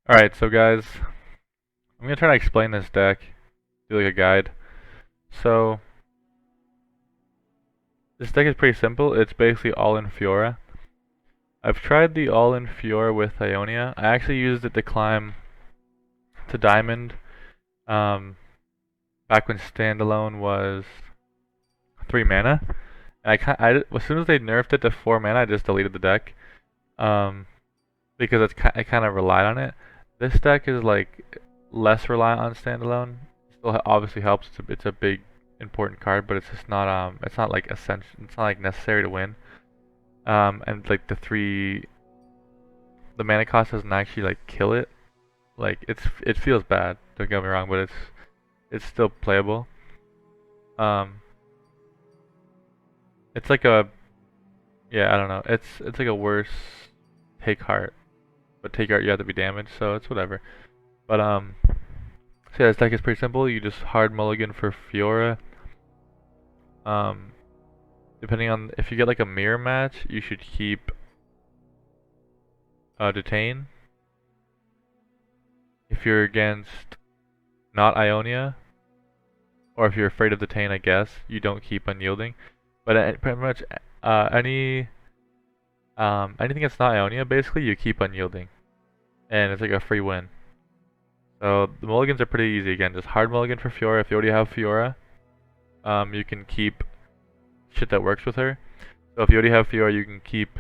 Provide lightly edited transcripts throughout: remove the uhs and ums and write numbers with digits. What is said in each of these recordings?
Alright, so guys, I'm gonna try to explain this deck, do like a guide. So, this deck is pretty simple. It's basically all in Fiora. I've tried the all in Fiora with Ionia. I actually used it to climb to Diamond um, back when standalone was 3 mana. And as soon as they nerfed it to 4 mana, I just deleted the deck um, because I kind of relied on it. This deck is like less reliant on standalone. Still obviously helps. It's a big important card, but it's not like essential. It's not like necessary to win. And like the mana cost doesn't actually like kill it. Like it feels bad. Don't get me wrong, but it's still playable. Um, it's like a yeah, I don't know. It's like a worse take heart, but take heart you have to be damaged, so it's whatever. But so yeah, this deck is pretty simple. You just hard mulligan for Fiora. Um, Depending on if you get like a mirror match, you should keep detain. If you're against not Ionia, or if you're afraid of detain, I guess you don't keep unyielding. But pretty much anything that's not Ionia, basically you keep unyielding, and it's like a free win. So the mulligans are pretty easy. Again, just hard mulligan for Fiora. If you already have Fiora, you can keep shit that works with her. So if you already have Fiora, you can keep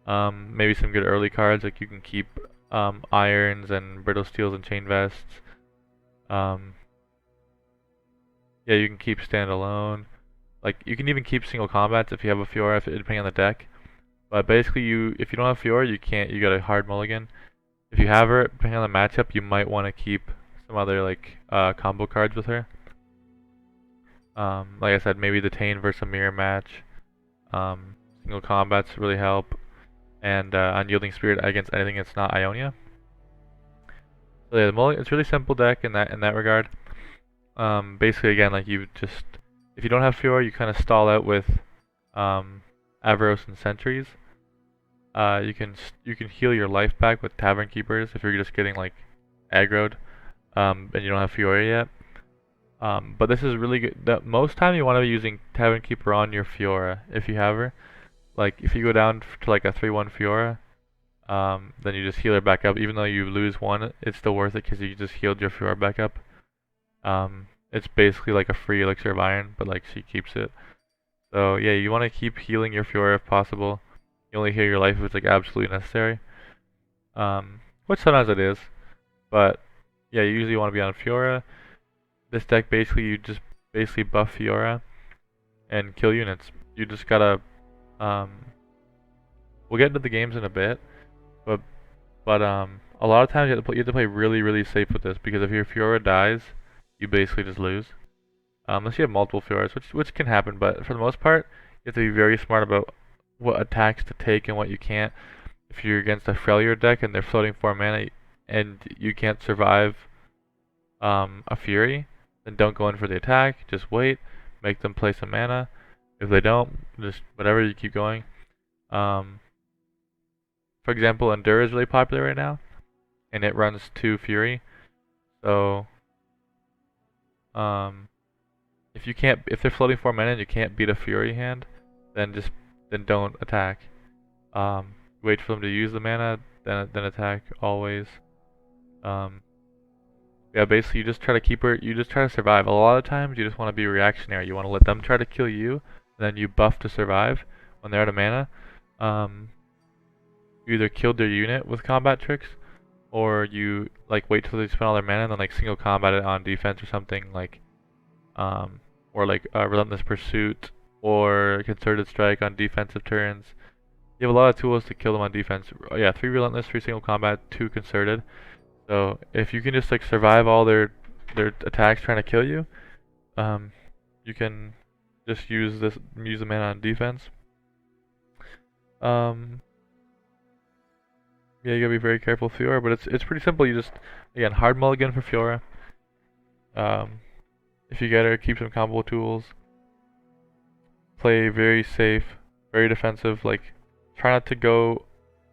maybe some good early cards, like you can keep irons and brittle steels and chain vests. Um, yeah, you can keep standalone. Like you can even keep single combats if you have a Fiora, depending on the deck. But basically, if you don't have Fiora, you can't. You got a hard mulligan. If you have her, depending on the matchup, you might want to keep some other like combo cards with her. Like I said, maybe the Tane versus a mirror match. Single combats really help, and unyielding spirit against anything that's not Ionia. So yeah, it's a really simple deck in that regard. Basically, again, like if you don't have Fiora, you kind of stall out with Avaros and Sentries. You can heal your life back with Tavern Keepers if you're just getting like aggroed, and you don't have Fiora yet. But this is really good. Most time you want to be using Tavern Keeper on your Fiora if you have her. Like if you go down to like a 3/1 Fiora, then you just heal her back up. Even though you lose one, it's still worth it because you just healed your Fiora back up. It's basically like a free elixir of iron, but like she keeps it. So yeah, you want to keep healing your Fiora if possible. You only heal your life if it's like absolutely necessary. Which sometimes it is, but yeah, you usually want to be on Fiora. This deck basically you just basically buff Fiora and kill units. You just gotta we'll get into the games in a bit, but a lot of times you have to play really safe with this because if your Fiora dies, you basically just lose. Unless you have multiple Fioras, which can happen, but for the most part, you have to be very smart about what attacks to take and what you can't. If you're against a Freljord deck and they're floating 4 mana and you can't survive a Fury, then don't go in for the attack. Just wait, make them play some mana. If they don't, just whatever, you keep going. For example, Endure is really popular right now, and it runs 2 Fury. So, if they're floating 4 mana and you can't beat a Fury hand, then don't attack. Wait for them to use the mana, then attack always. Yeah, basically you just try to keep her. You just try to survive. A lot of times you just want to be reactionary. You want to let them try to kill you, and then you buff to survive when they're out of mana. You either killed their unit with combat tricks, or you like wait till they spend all their mana and then like single combat it on defense or something like, or like relentless pursuit or concerted strike on defensive turns. You have a lot of tools to kill them on defense. Yeah, 3 relentless, 3 single combat, 2 concerted. So if you can just like survive all their attacks trying to kill you, you can just use the mana on defense. Yeah, you gotta be very careful with Fiora, but it's pretty simple. You just again hard mulligan for Fiora. If you get her, keep some combo tools. Play very safe, very defensive. Like try not to go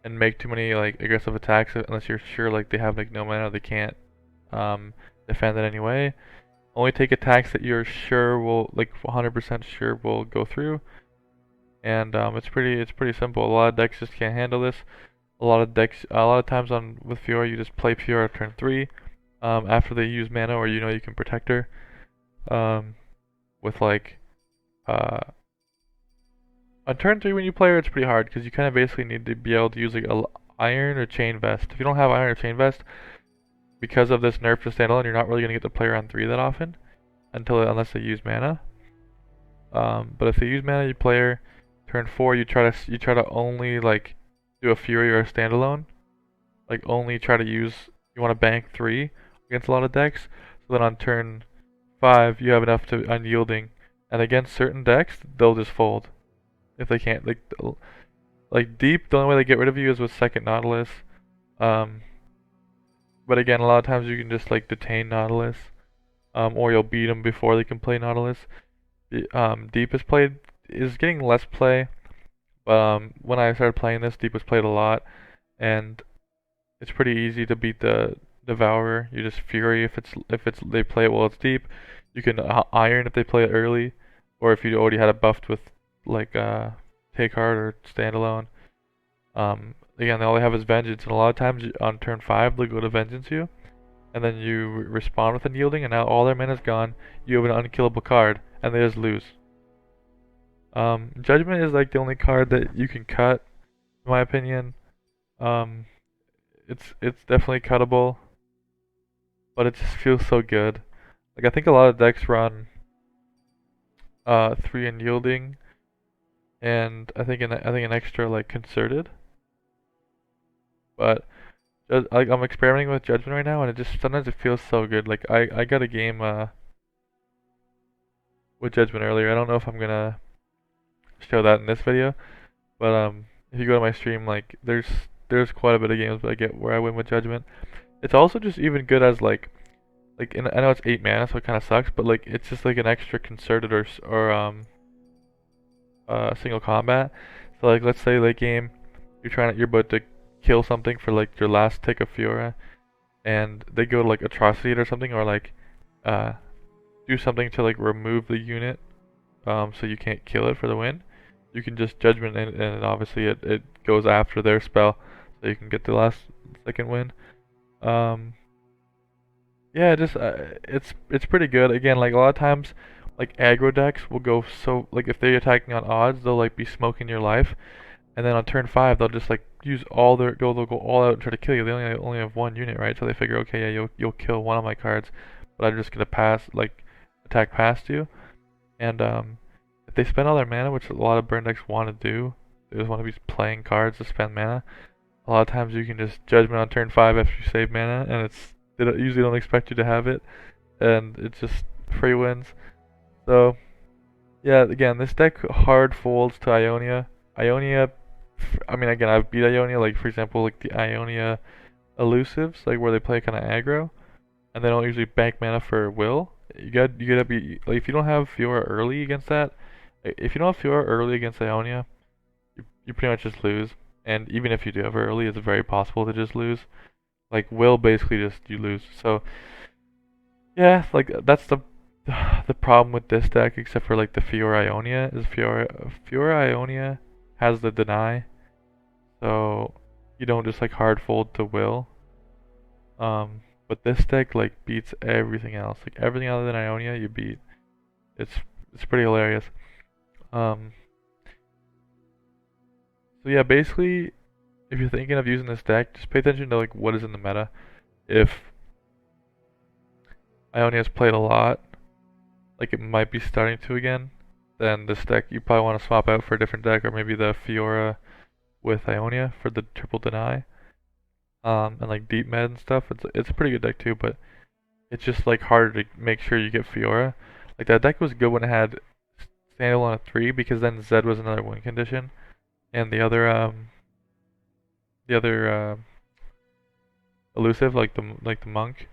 and make too many like aggressive attacks unless you're sure like they have like no mana, they can't um, defend it anyway. Only take attacks that you're sure will, like 100% sure will go through, and it's pretty simple. A lot of decks just can't handle this. A lot of times on with Fiora, you just play Fiora turn 3, after they use mana, or you know you can protect her, with like on turn 3 when you play her, it's pretty hard because you kind of basically need to be able to use like a iron or chain vest. If you don't have iron or chain vest, because of this nerf to standalone, you're not really gonna get to play her on 3 that often unless they use mana. But if they use mana, you play her. Turn 4, you try to only like do a Fury or a standalone. Like only try to use. You want to bank 3 against a lot of decks. So then on turn 5, you have enough to unyielding, and against certain decks, they'll just fold if they can't. Like deep, the only way they get rid of you is with second Nautilus. Um, but again, a lot of times you can just like detain Nautilus, or you'll beat them before they can play Nautilus. Deep is getting less play, but when I started playing this, Deep was played a lot, and it's pretty easy to beat the Devourer. You just Fury if it's they play it while it's deep. You can Iron if they play it early, or if you already had it buffed with like Take Heart or Standalone. Again, all they have is Vengeance, and a lot of times on turn 5 they'll go to Vengeance you, and then you respond with Unyielding, and now all their mana's gone. You have an unkillable card, and they just lose. Judgment is like the only card that you can cut, in my opinion. It's definitely cuttable, but it just feels so good. Like I think a lot of decks run 3 Unyielding, and I think an extra like Concerted. But like I'm experimenting with Judgment right now, and it just sometimes it feels so good. Like I got a game with Judgment earlier. I don't know if I'm gonna show that in this video, but if you go to my stream, like there's quite a bit of games that I get where I win with Judgment. It's also just even good as I know it's 8 mana, so it kind of sucks, but like it's just like an extra Concerted or single combat. So like let's say late game, you're about to kill something for like your last tick of Fiora, and they go to like Atrocity or something, or like do something to like remove the unit, so you can't kill it for the win. You can just Judgment, and obviously it goes after their spell, so you can get the second win. Yeah, just it's pretty good. Again, like a lot of times, like aggro decks will go so like if they're attacking on odds, they'll like be smoking your life, and then on turn 5 they'll just like use they'll go all out and try to kill you. They only have 1 unit, right? So they figure, okay, yeah, you'll kill one of my cards, but I'm just gonna attack past you. And if they spend all their mana, which a lot of burn decks want to do, they just want to be playing cards to spend mana. A lot of times you can just Judgment on turn 5 after you save mana, and they usually don't expect you to have it, and it's just free wins. So yeah, again, this deck hard folds to Ionia. Ionia, I mean, again, I've beat Ionia, like for example, like the Ionia elusives, like where they play kind of aggro, and they don't usually bank mana for will. You gotta be like, if you don't have Fiora early against that, if you don't have Fiora early against Ionia, you pretty much just lose. And even if you do have her early, it's very possible to just lose. Like will basically just you lose. So yeah, like that's the problem with this deck, except for like the Fiora Ionia, is Fiora Ionia has the deny, so you don't just like hard fold to will. But this deck like beats everything else. Like everything other than Ionia, you beat. It's pretty hilarious. So yeah, basically, if you're thinking of using this deck, just pay attention to like what is in the meta. If Ionia's played a lot, like it might be starting to again, then this deck you probably want to swap out for a different deck, or maybe the Fiora with Ionia for the triple deny. And like deep med and stuff. It's a pretty good deck too, but it's just like harder to make sure you get Fiora. Like that deck was good when it had standalone at 3, because then Zed was another win condition, and the other elusive like the monk.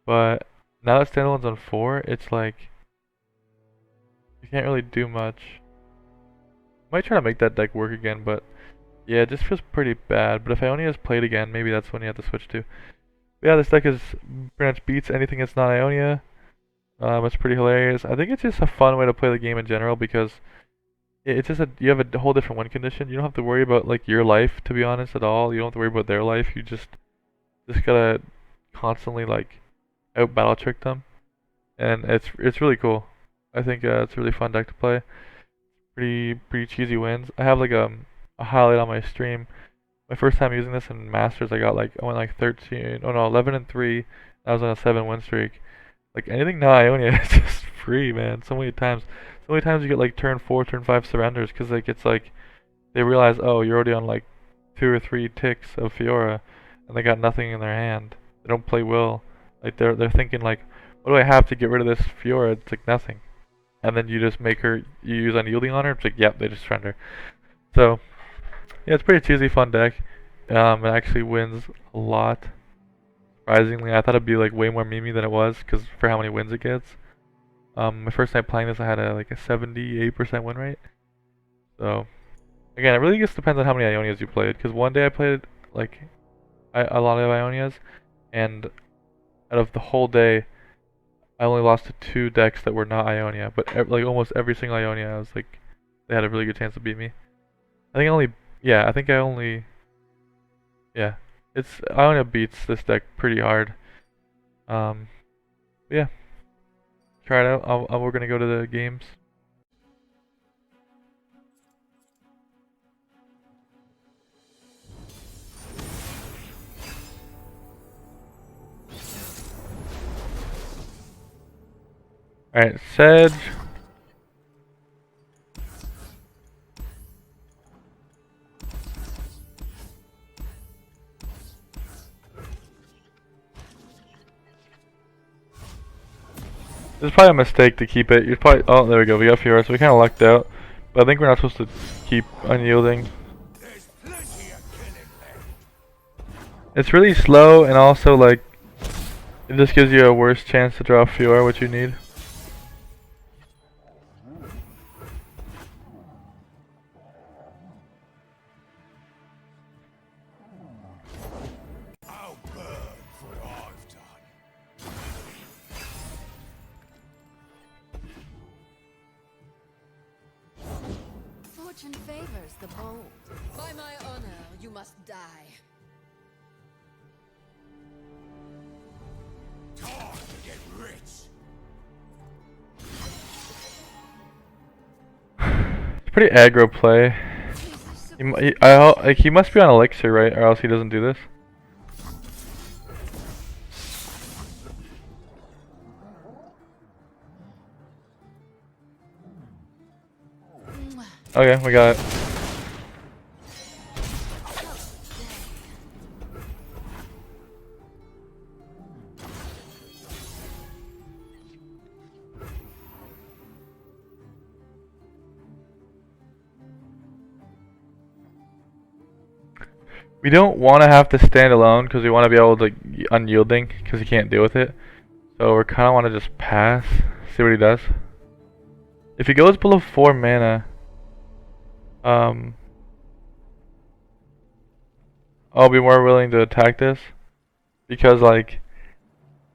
But now that standalone's on 4, it's like you can't really do much. Might try to make that deck work again, but Yeah, it just feels pretty bad. But if Ionia's played again, maybe that's when you have to switch to. But yeah, this deck is pretty much beats anything that's not Ionia. It's pretty hilarious. I think it's just a fun way to play the game in general because it's just you have a whole different win condition. You don't have to worry about like your life, to be honest, at all. You don't have to worry about their life. You just gotta constantly like out battle trick them, and it's really cool. I think it's a really fun deck to play. Pretty cheesy wins. I have like a highlight on my stream. My first time using this in Masters, I went like 13, oh no, 11 and 3. I was on a 7 win streak. Like anything not Ionia is just free, man. So many times you get like turn 4, turn 5 surrenders because like it's like they realize, oh, you're already on like 2 or 3 ticks of Fiora, and they got nothing in their hand. They don't play Will. Like they're thinking like, what do I have to get rid of this Fiora? It's like nothing. And then you just make her, you use unyielding on her. It's like, yep, they just surrender. So yeah, it's pretty cheesy, fun deck. It actually wins a lot. Surprisingly, I thought it'd be like way more memey than it was, because for how many wins it gets. My first night playing this, I had like a 78% win rate. So again, it really just depends on how many Ionias you played. Because one day I played like a lot of Ionias, and out of the whole day, I only lost to 2 decks that were not Ionia. But like almost every single Ionia, I was like, they had a really good chance to beat me. I think I only, yeah, Ionia beats this deck pretty hard. Yeah, try it out. We're gonna go to the games. Alright, Sedge. This is probably a mistake to keep it. You're probably, oh, there we go. We got Fiora, so we kind of lucked out. But I think we're not supposed to keep unyielding. It's really slow, and also like it just gives you a worse chance to draw Fiora, which you need. Fortune favors the bold. By my honor, you must die. Time to get rich. It's pretty aggro play. He must be on Elixir, right? Or else he doesn't do this. Okay, we got it. We don't want to have to stand alone because we want to be able to unyielding because he can't deal with it. So we kind of want to just pass, see what he does. If he goes below 4 mana, I'll be more willing to attack this because like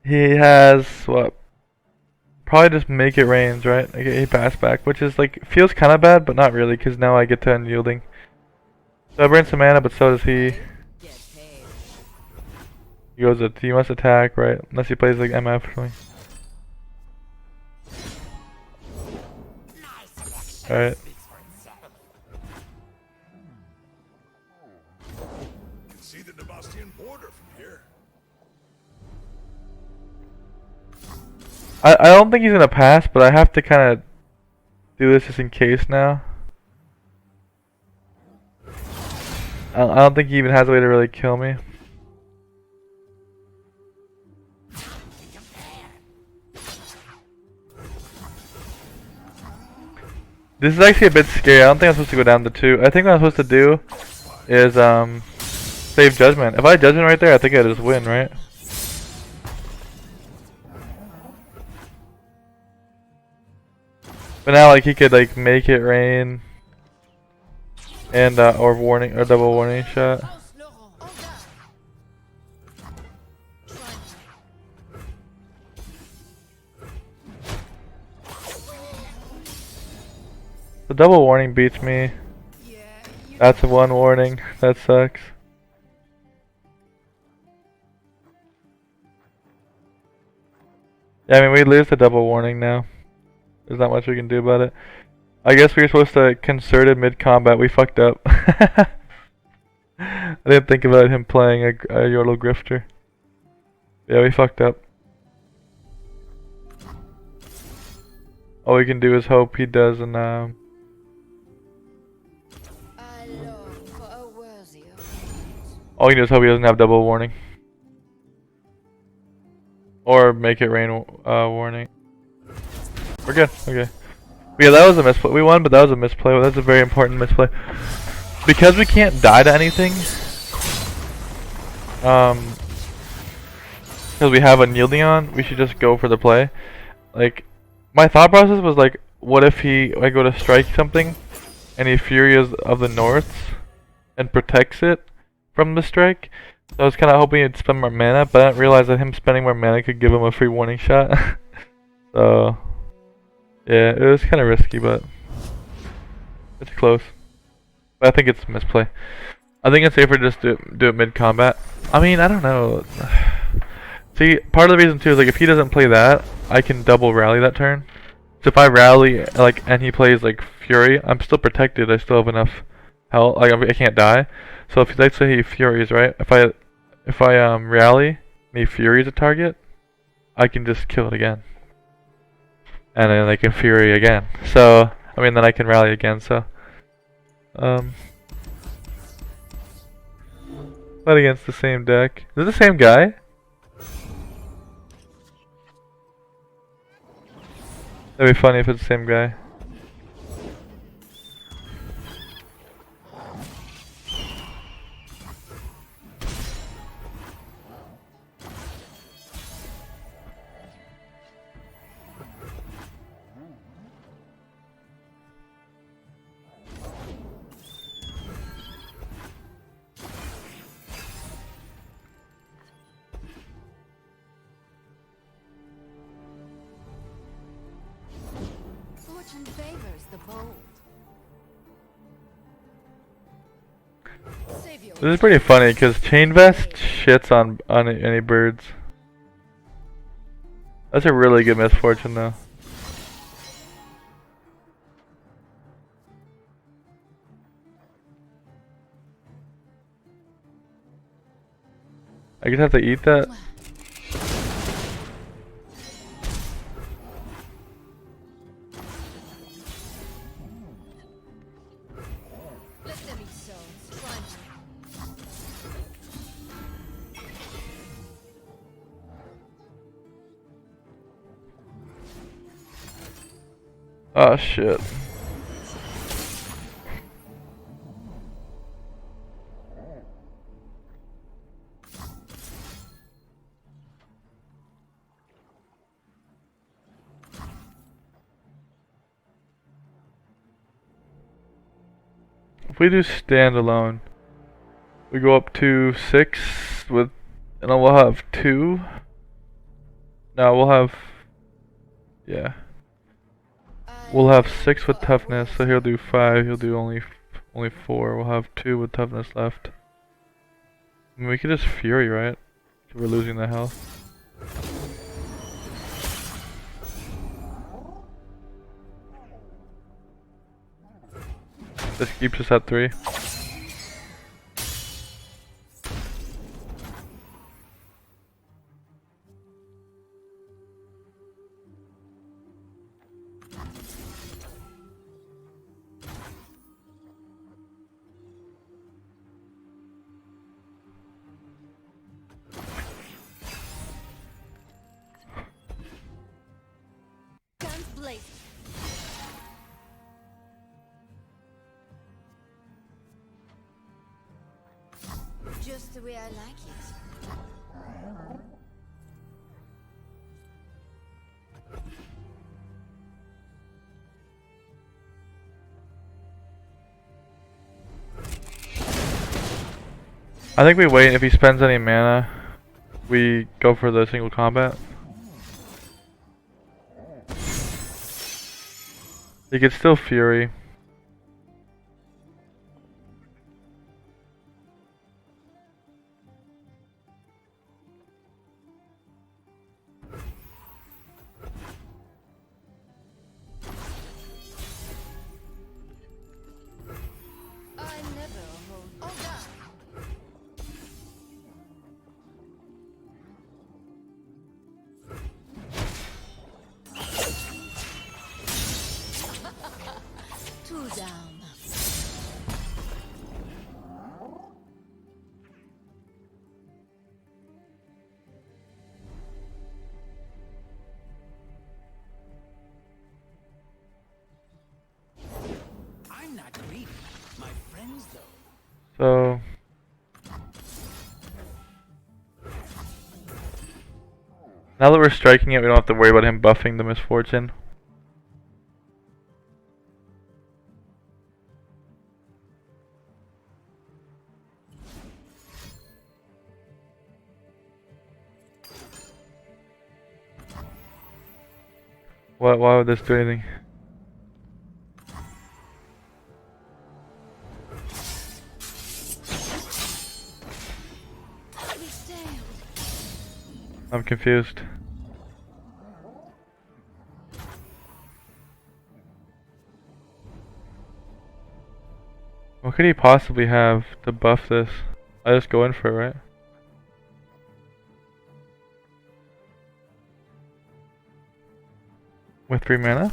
he has what? Probably just make it range, right? Okay, he pass back, which is like feels kind of bad, but not really because now I get to unyielding. So I burn some mana, but so does he. He goes, he must attack, right? Unless he plays like MF or something. Alright. See the Devastian border from here. I don't think he's gonna pass, but I have to kind of do this just in case now. I don't think he even has a way to really kill me. This is actually a bit scary. I don't think I'm supposed to go down to 2. I think what I'm supposed to do is save Judgment. If I had Judgment right there, I think I just win, right? But now like he could like make it rain. and or warning or double warning shot. The double warning beats me. That's a one warning. That sucks. Yeah, I mean, we lose the double warning now. There's not much we can do about it. I guess we were supposed to concerted mid-combat. We fucked up. I didn't think about him playing a Yordle Grifter. Yeah, we fucked up. All we can do is hope he doesn't, I long for a worthier fate. all we can do is hope he doesn't have double warning. Or make it rain warning. We're good, okay. Yeah, that was a misplay. We won, but that was a misplay. That's a very important misplay. Because we can't die to anything, because we have a Yielding on, we should just go for the play. Like, my thought process was like, what if I go to strike something, and he Fury of the North, and protects it from the strike? So I was kind of hoping he'd spend more mana, but I didn't realize that him spending more mana could give him a free warning shot. So, yeah, it was kind of risky, but it's close. But I think it's a misplay. I think it's safer to just do it mid-combat. I mean, I don't know. See, part of the reason too is like if he doesn't play that, I can double rally that turn. So if I rally like and he plays like Fury, I'm still protected. I still have enough health. Like I can't die. So if let's say he Furies, right? If I rally and he Furies a target, I can just kill it again. And then I can Fury again. So I mean then I can rally again. So fight against the same deck. Is it the same guy? That'd be funny if it's the same guy. Fortune favors the bold. Save your This is pretty funny because Chain Vest shits on any birds. That's a really good misfortune though. I just have to eat that. Let them eat souls. Oh shit. If we do standalone, we go up to 6 with, and then we'll have 2. No, we'll have, yeah. We'll have 6 with toughness, so he'll do 5. He'll do only 4. We'll have 2 with toughness left. I mean, we could just Fury, right? We're losing the health. This keeps us at 3. Guns blazing. Just the way I like it. I think we wait. If he spends any mana, we go for the single combat. He could still Fury. I never hold. Oh, God. Two down. I'm not greedy. My friends, though. So now that we're striking it, we don't have to worry about him buffing the misfortune. Why would this do anything? We sailed. I'm confused. What could he possibly have to buff this? I just go in for it, right? With 3 mana?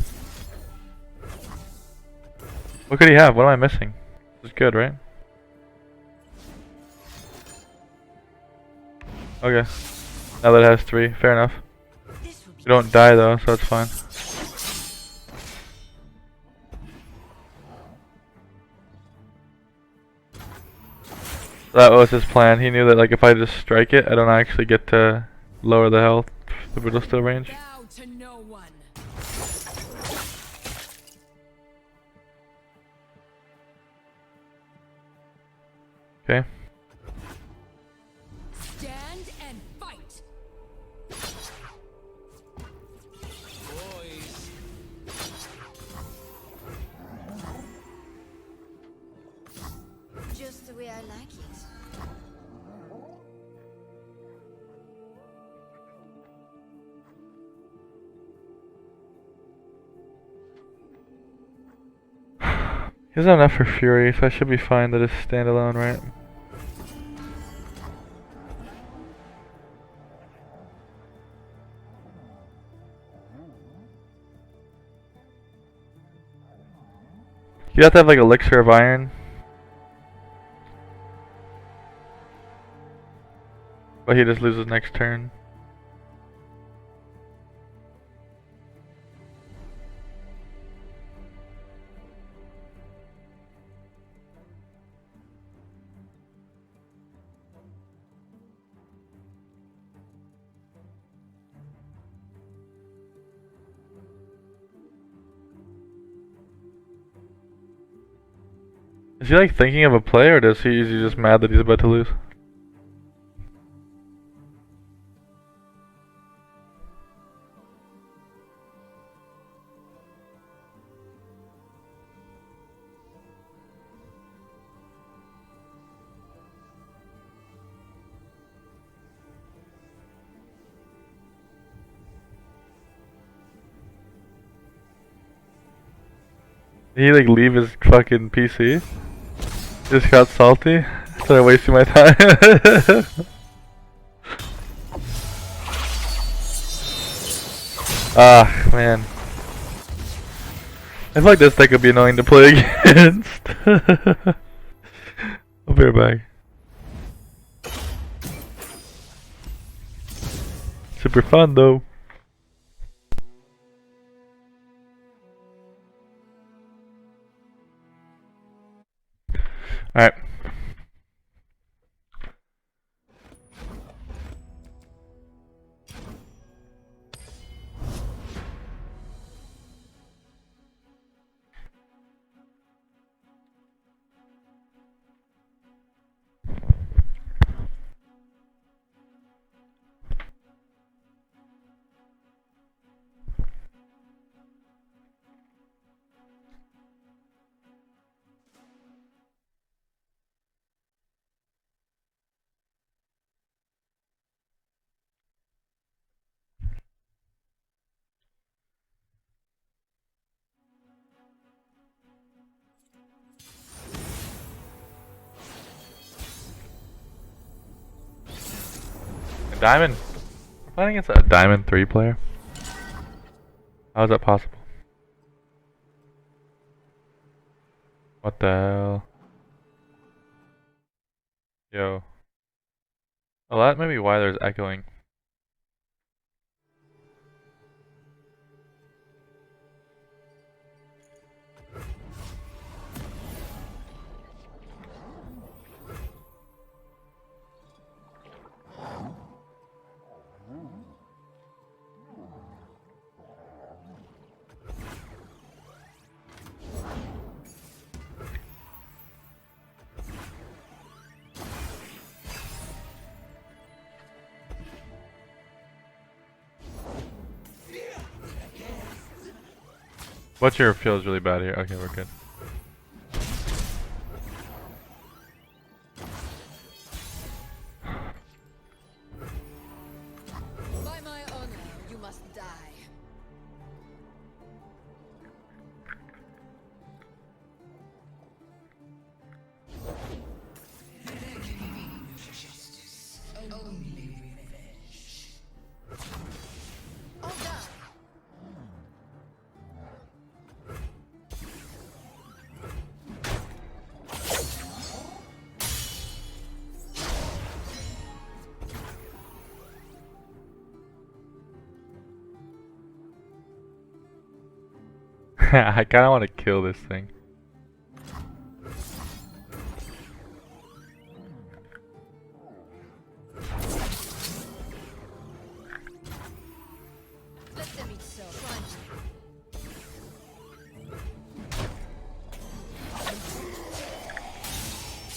What could he have? What am I missing? This is good, right? Okay. Now that it has 3, fair enough. This will be We don't die though, so it's fine. That was his plan. He knew that like if I just strike it, I don't actually get to lower the health, the Brutal Steel range. bow to no one. Okay. Stand and fight. Boys. Just the way I like it. He doesn't have enough for Fury, so I should be fine that it's standalone, right? You have to have like Elixir of Iron. But he just loses next turn. Is he like thinking of a play, or is he just mad that he's about to lose? Did he like leave his fucking PC? Just got salty? Started wasting my time. Ah, man. I feel like this deck would be annoying to play against. I'll be right back. Super fun though. Alright. Diamond. We're playing against a Diamond 3 player. How is that possible? What the hell? Yo. Well, that may be why there's echoing. Butcher feels really bad here. Okay, we're good. By my honor, you must die. Oh, die. I kind of want to kill this thing. Let them eat so.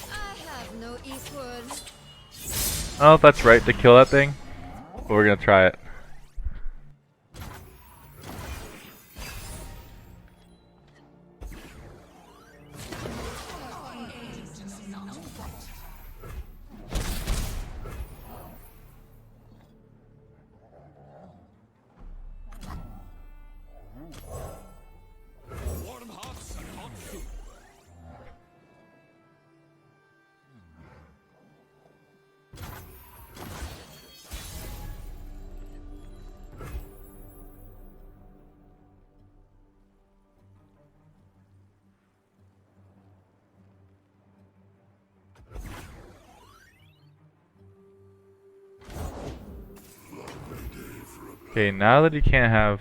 I have no equal. I don't know if that's right to kill that thing, but we're gonna try it. Warm hearts and hot food. Okay, now that he can't have...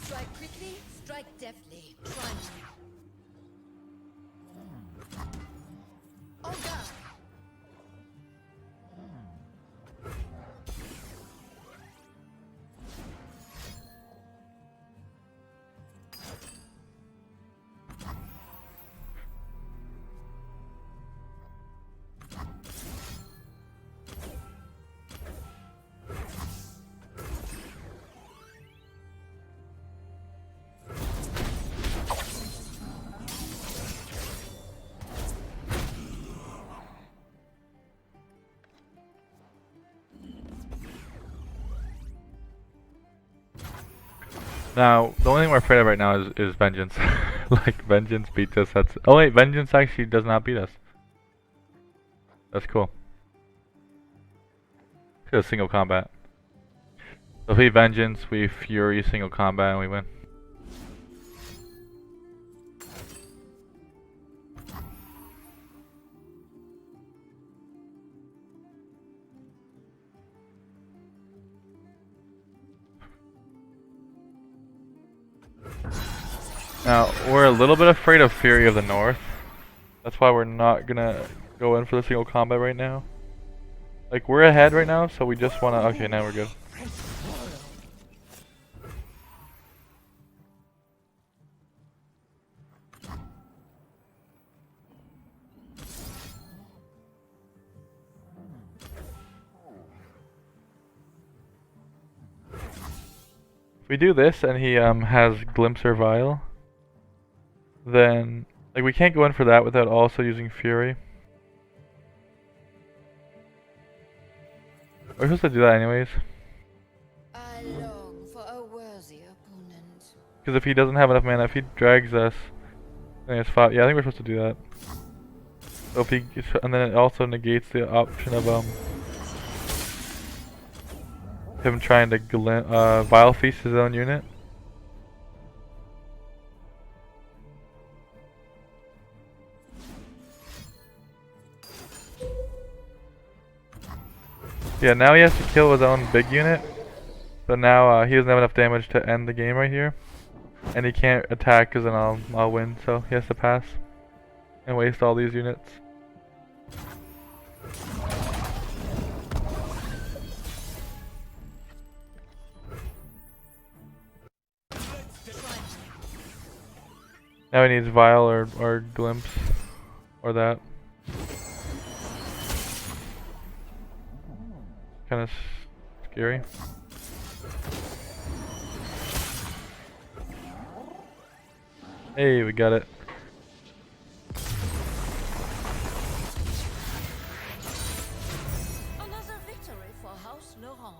Strike quickly, strike deftly. Try me. Oh, God. Now, the only thing we're afraid of right now is Vengeance. Like, Vengeance beats us, that's... Oh wait, Vengeance actually does not beat us. That's cool. It's a single combat. So if we Vengeance, we Fury, single combat, and we win. Now, we're a little bit afraid of Fury of the North. That's why we're not gonna go in for the single combat right now. Like, we're ahead right now, so we just wanna... Okay, now we're good. If we do this and he has Glimpser Vial, then like we can't go in for that without also using Fury. We're supposed to do that anyways. I long for a worthy opponent. Because if he doesn't have enough mana, if he drags us, then it's 5. Yeah, I think we're supposed to do that. So if he, and then it also negates the option of him trying to Vile Feast his own unit. Yeah, now he has to kill his own big unit. So now he doesn't have enough damage to end the game right here. And he can't attack because then I'll win. So he has to pass and waste all these units. Now he needs Vile or Glimpse or that. Kind of scary. Hey, we got it. Another victory for House Laurent.